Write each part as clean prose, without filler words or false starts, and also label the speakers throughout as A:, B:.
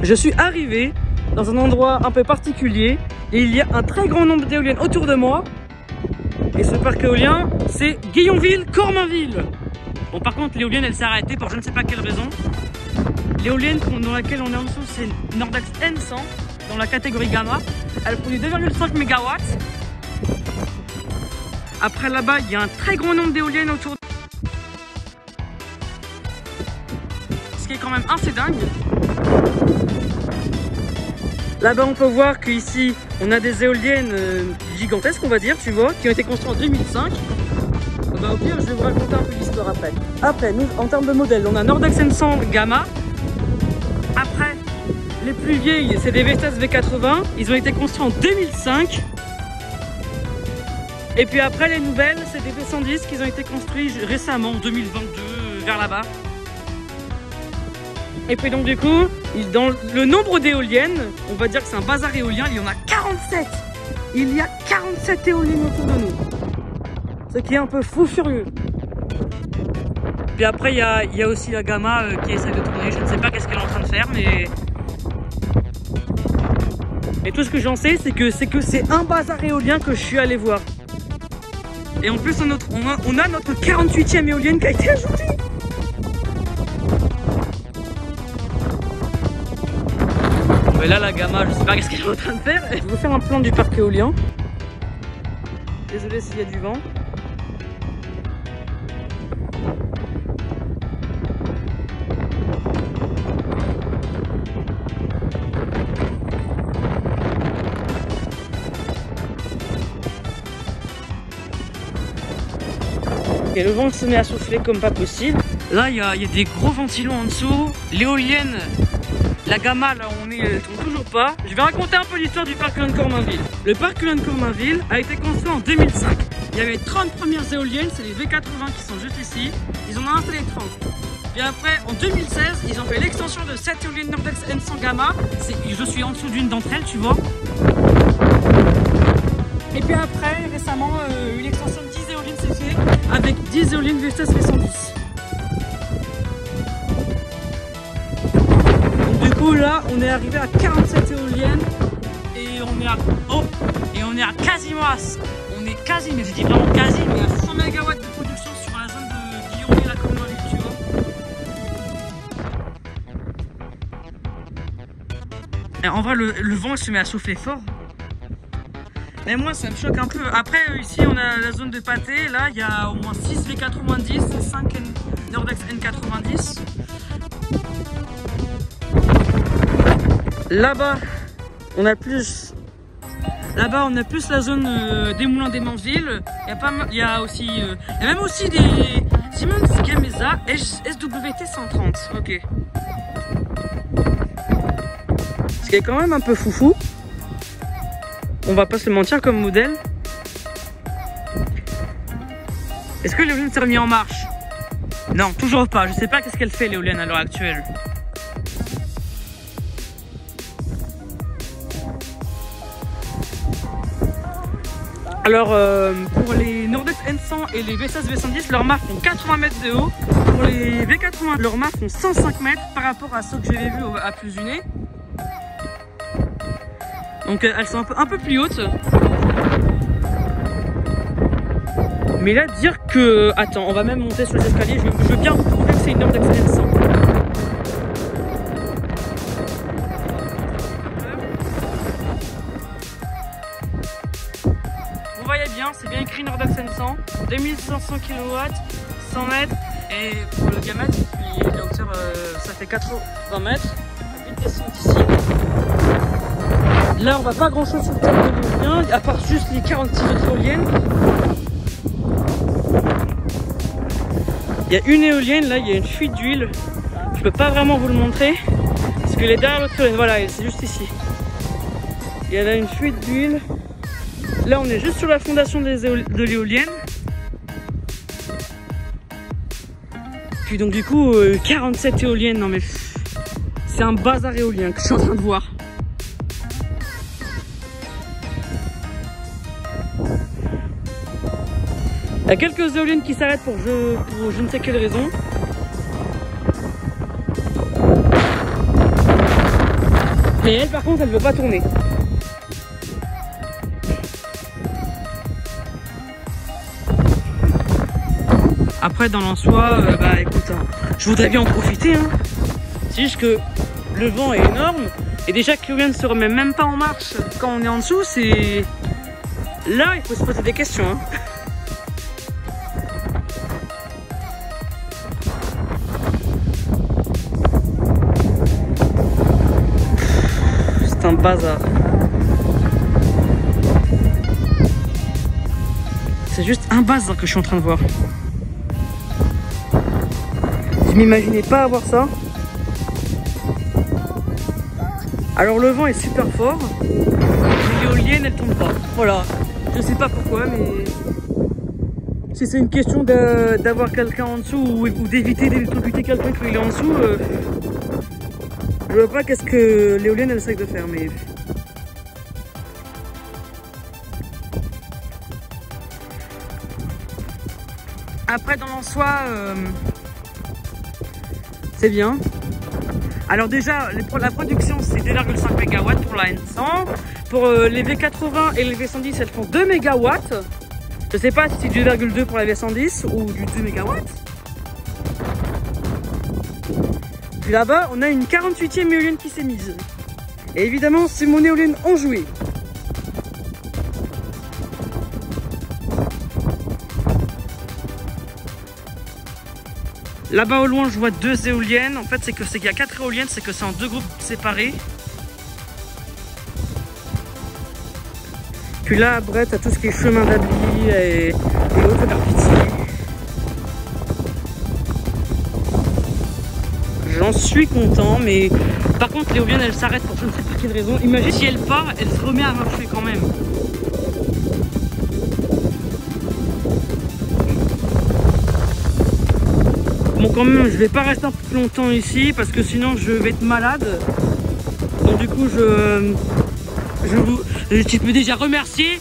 A: Je suis arrivé dans un endroit un peu particulier et il y a un très grand nombre d'éoliennes autour de moi. Et ce parc éolien, c'est Guillonville-Cormainville. Bon, par contre, l'éolienne, elle s'est arrêtée pour je ne sais pas quelle raison. L'éolienne dans laquelle on est en dessous, c'est Nordex N100 dans la catégorie Gamma. Elle produit 2,5 MW. Après, là-bas, il y a un très grand nombre d'éoliennes autour. Ce qui est quand même assez dingue. Là-bas, on peut voir qu'ici, on a des éoliennes gigantesques, on va dire, tu vois, qui ont été construites en 2005. Bah, au pire, je vais vous raconter un peu l'histoire après. Après, nous, en termes de modèle, on a Nordex N100 Gamma. Après, les plus vieilles, c'est des Vestas V80. Ils ont été construits en 2005. Et puis après, les nouvelles, c'est des V110 qui ont été construits récemment, en 2022, vers là-bas. Et puis donc du coup, dans le nombre d'éoliennes, on va dire que c'est un bazar éolien, il y en a 47. Il y a 47 éoliennes autour de nous. Ce qui est un peu fou furieux. Puis après, il y a aussi la Gamma qui essaie de tourner. Je ne sais pas qu'est-ce qu'elle est en train de faire, mais... Et tout ce que j'en sais, c'est que c'est un bazar éolien que je suis allé voir. Et en plus, on a notre 48e éolienne qui a été ajoutée. Mais là, la Gamma, je sais pas qu'est-ce qu'elle est en train de faire. Je vais vous faire un plan du parc éolien. Désolé s'il y a du vent. Et le vent se met à souffler comme pas possible. Là, il y a des gros ventilons en dessous. L'éolienne, la Gamma, là, on tourne toujours pas. Je vais raconter un peu l'histoire du parc éolien de Cormainville. Le parc éolien de Cormainville a été construit en 2005. Il y avait 30 premières éoliennes, c'est les V80 qui sont juste ici. Ils en ont installé 30. Et après, en 2016, ils ont fait l'extension de 7 éoliennes Nordex N100 Gamma. Je suis en dessous d'une d'entre elles, tu vois. Et puis après, récemment, une extension de 10 éoliennes s'est fait avec 10 éoliennes Vestas V110. Donc du coup là, on est arrivé à 47 éoliennes et on est à quasiment mais je dis vraiment quasi, mais à 100 MW de production sur la zone de Guillonville à Cormainville, tu vois. Et en vrai, le vent se met à souffler fort. Mais moi ça me choque un peu. Après ici on a la zone de pâté. Là il y a au moins 6 V90, 5 Nordex N90. Là-bas on a plus la zone des moulins des Manvilles. Il y a même aussi des Siemens Gamesa SWT 130. Ok. Ce qui est quand même un peu foufou. On va pas se le mentir comme modèle. Est-ce que l'éolienne s'est remise en marche? Non, toujours pas. Je sais pas qu'est-ce qu'elle fait l'éolienne à l'heure actuelle. Alors pour les Nordex N100 et les Vestas V110, leurs mâts font 80 mètres de haut. Pour les V80, leurs mâts font 105 mètres par rapport à ceux que j'avais vus à Plus-Uné. Donc elles sont un peu plus hautes. Mais là dire que... Attends, on va même monter sur les escaliers. Je veux bien vous prouver que c'est une Nordex N100. Vous voyez bien, c'est bien écrit Nordex N100. 2500 kW, 100 mètres. Et pour le diamètre, puis la hauteur, ça fait 80 mètres. Une descente ici. Là, on va pas grand chose sur le terrain de l'éolien, à part juste les 46 autres éoliennes. Il y a une éolienne, là, il y a une fuite d'huile. Je peux pas vraiment vous le montrer, parce qu'elle est derrière l'autre éolienne. Voilà, c'est juste ici. Il y a là une fuite d'huile. Là, on est juste sur la fondation de l'éolienne. Puis donc, du coup, 47 éoliennes. Non, mais c'est un bazar éolien que je suis en train de voir. Il y a quelques éoliennes qui s'arrêtent pour je ne sais quelle raison. Mais elle par contre elle veut pas tourner. Après dans l'Ansois, bah écoute, hein, je voudrais bien en profiter. Hein. C'est juste que le vent est énorme. Et déjà que l'éolienne ne se remet même pas en marche quand on est en dessous, c'est... Là il faut se poser des questions. Hein. C'est un bazar. C'est juste un bazar que je suis en train de voir. Je m'imaginais pas avoir ça. Alors le vent est super fort, mais l'éolienne elle tombe pas. Voilà, je sais pas pourquoi, mais si c'est une question d'avoir quelqu'un en dessous ou d'éviter d'électrocuter quelqu'un quand il est en dessous, je vois pas qu'est-ce que l'éolienne elle essaie de faire, mais... Après dans l'Ansois, c'est bien. Alors déjà, la production c'est 2,5 MW pour la N100. Pour les V80 et les V110, elles font 2 MW. Je sais pas si c'est du 2,2 pour la V110 ou du 2 MW. Puis là-bas, on a une 48e éolienne qui s'est mise. Et évidemment, c'est mon éolienne enjouée. Là-bas au loin, je vois 2 éoliennes. En fait, c'est qu'il y a 4 éoliennes, c'est que c'est en 2 groupes séparés. Puis là, après, t'as tout ce qui est chemin d'Abli et autres Carpentier. J'en suis content, mais par contre, l'éolienne, elle s'arrête pour je ne sais pas quelle raison. Imagine si elle part, elle se remet à marcher quand même. Bon quand même je vais pas rester un peu plus longtemps ici parce que sinon je vais être malade. Donc du coup tu peux déjà remercier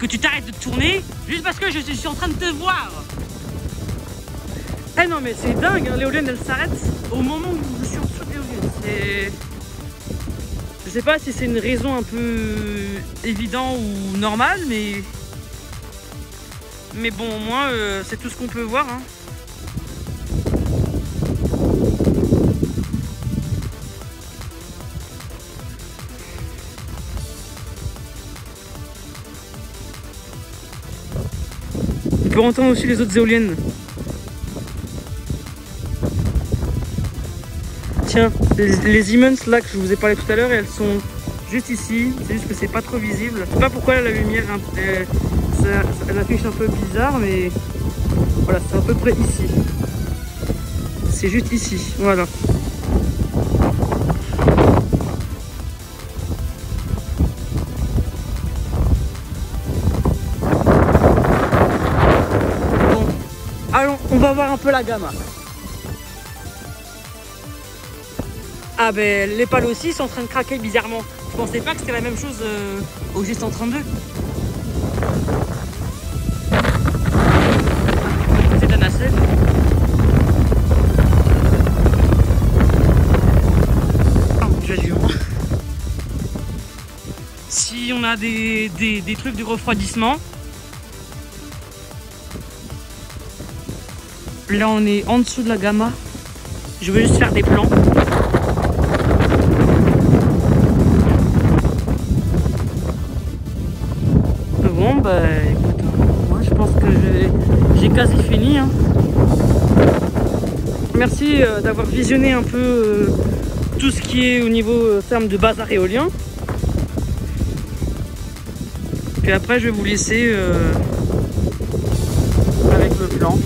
A: que tu t'arrêtes de tourner juste parce que je suis en train de te voir. Eh non mais c'est dingue hein, l'éolienne elle s'arrête au moment où je suis en dessous de l'éolienne. Je sais pas si c'est une raison un peu évidente ou normale mais bon au moins c'est tout ce qu'on peut voir hein. On peut entendre aussi les autres éoliennes. Tiens, les Siemens là que je vous ai parlé tout à l'heure, elles sont juste ici. C'est juste que c'est pas trop visible. Je sais pas pourquoi la lumière elle affiche un peu bizarre, mais voilà, c'est à peu près ici. C'est juste ici, voilà. Allons, on va voir un peu la gamma. Ah ben les pales aussi sont en train de craquer bizarrement. Je pensais pas que c'était la même chose au G132. C'est un nacelle. Si on a des trucs de refroidissement. Là on est en dessous de la gamma. Je vais juste faire des plans. Bon bah écoute, moi je pense que j'ai quasi fini hein. Merci d'avoir visionné un peu tout ce qui est au niveau terme de bazar éolien. Puis après je vais vous laisser avec le plan.